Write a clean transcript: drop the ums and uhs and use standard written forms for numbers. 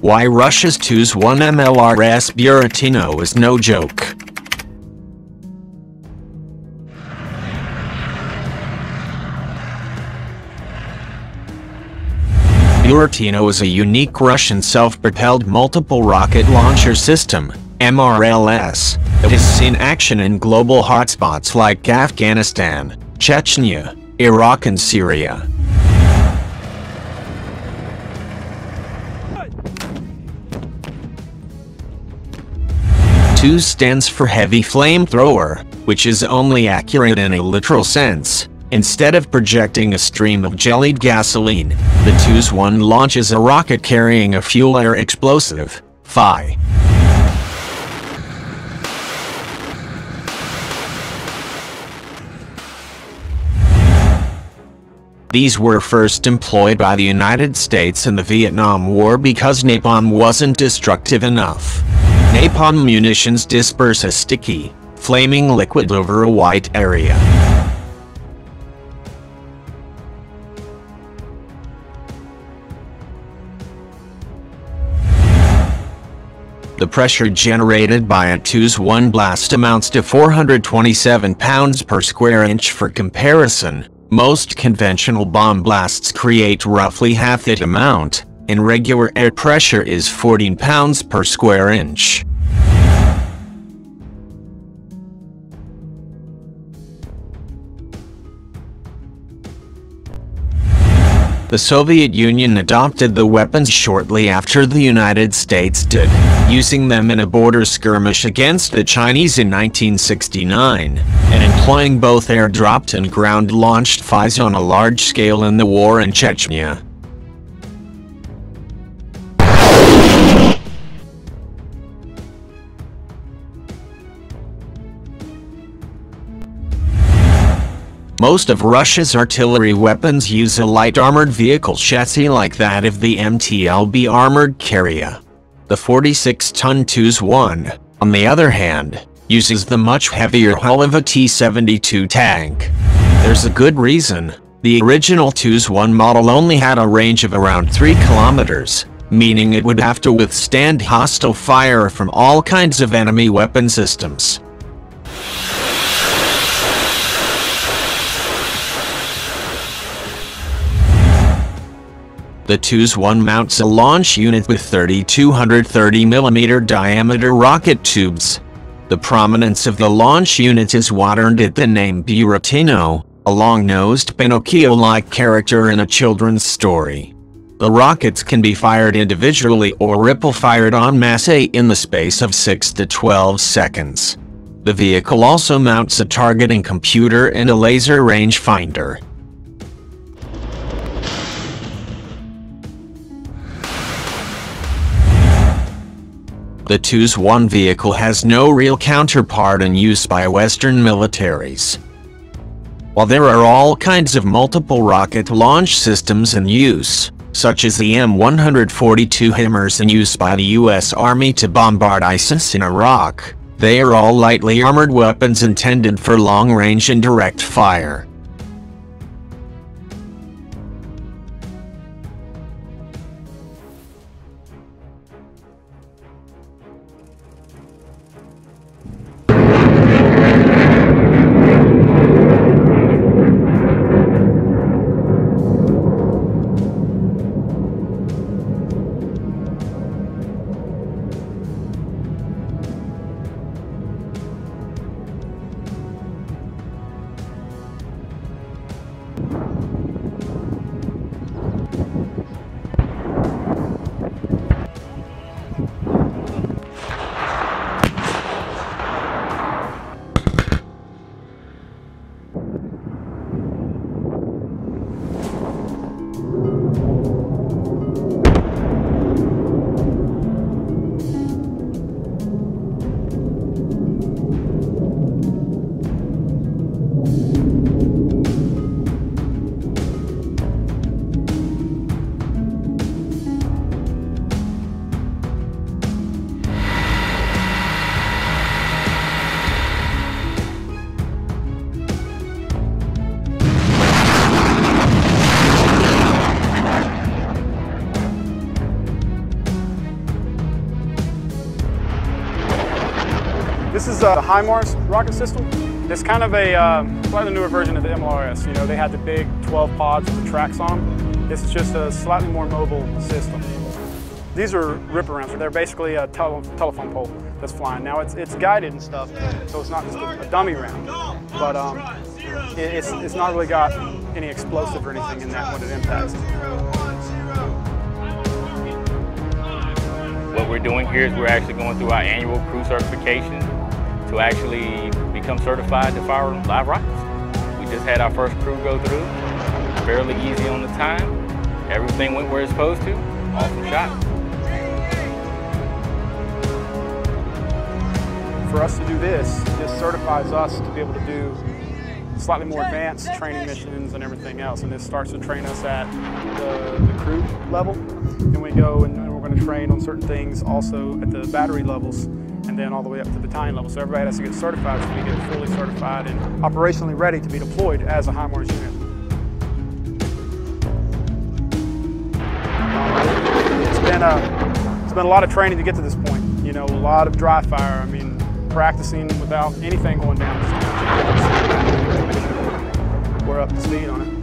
Why Russia's TOS-1 MLRS Buratino is no joke. Buratino is a unique Russian self-propelled multiple rocket launcher system, MRLS, that has seen action in global hotspots like Afghanistan, Chechnya, Iraq and Syria. TOS stands for Heavy Flamethrower, which is only accurate in a literal sense. Instead of projecting a stream of jellied gasoline, the TOS-1 launches a rocket carrying a fuel-air explosive, FI. These were first employed by the United States in the Vietnam War because napalm wasn't destructive enough. Napalm munitions disperse a sticky, flaming liquid over a white area. The pressure generated by a TOS-1 blast amounts to 427 pounds per square inch. For comparison, most conventional bomb blasts create roughly half that amount, and regular air pressure is 14 pounds per square inch. The Soviet Union adopted the weapons shortly after the United States did, using them in a border skirmish against the Chinese in 1969, and employing both air-dropped and ground-launched FIs on a large scale in the war in Chechnya. Most of Russia's artillery weapons use a light armored vehicle chassis like that of the MTLB armored carrier. The 46-ton TOS-1, on the other hand, uses the much heavier hull of a T-72 tank. There's a good reason. The original TOS-1 model only had a range of around 3 kilometers, meaning it would have to withstand hostile fire from all kinds of enemy weapon systems. The TOS-1 mounts a launch unit with 3,230mm diameter rocket tubes. The prominence of the launch unit is what earned it the name Buratino, a long-nosed Pinocchio-like character in a children's story. The rockets can be fired individually or ripple-fired en masse in the space of 6 to 12 seconds. The vehicle also mounts a targeting computer and a laser rangefinder. The TOS-1 vehicle has no real counterpart in use by Western militaries. While there are all kinds of multiple rocket launch systems in use, such as the M142 HIMARS in use by the U.S. Army to bombard ISIS in Iraq, they are all lightly armored weapons intended for long-range and direct fire. the HIMARS rocket system. It's kind of a slightly newer version of the MLRS. You know, they had the big 12 pods with the tracks on them. This is just a slightly more mobile system. These are rip-arounds. They're basically a telephone pole that's flying. Now it's guided and stuff, so it's not just a dummy round. But it's not really got any explosive or anything in that when it impacts. What we're doing here is we're actually going through our annual crew certification to actually become certified to fire live rockets. We just had our first crew go through, fairly easy on the time. Everything went where it's supposed to, awesome shot. For us to do this certifies us to be able to do slightly more advanced training missions and everything else. And this starts to train us at the crew level. Then we go and we're going to train on certain things also at the battery levels and then all the way up to the battalion level. So everybody has to get certified so we get fully certified and operationally ready to be deployed as a HIMARS unit. It's been a lot of training to get to this point. You know, a lot of dry fire. I mean, practicing without anything going down. We're up to speed on it.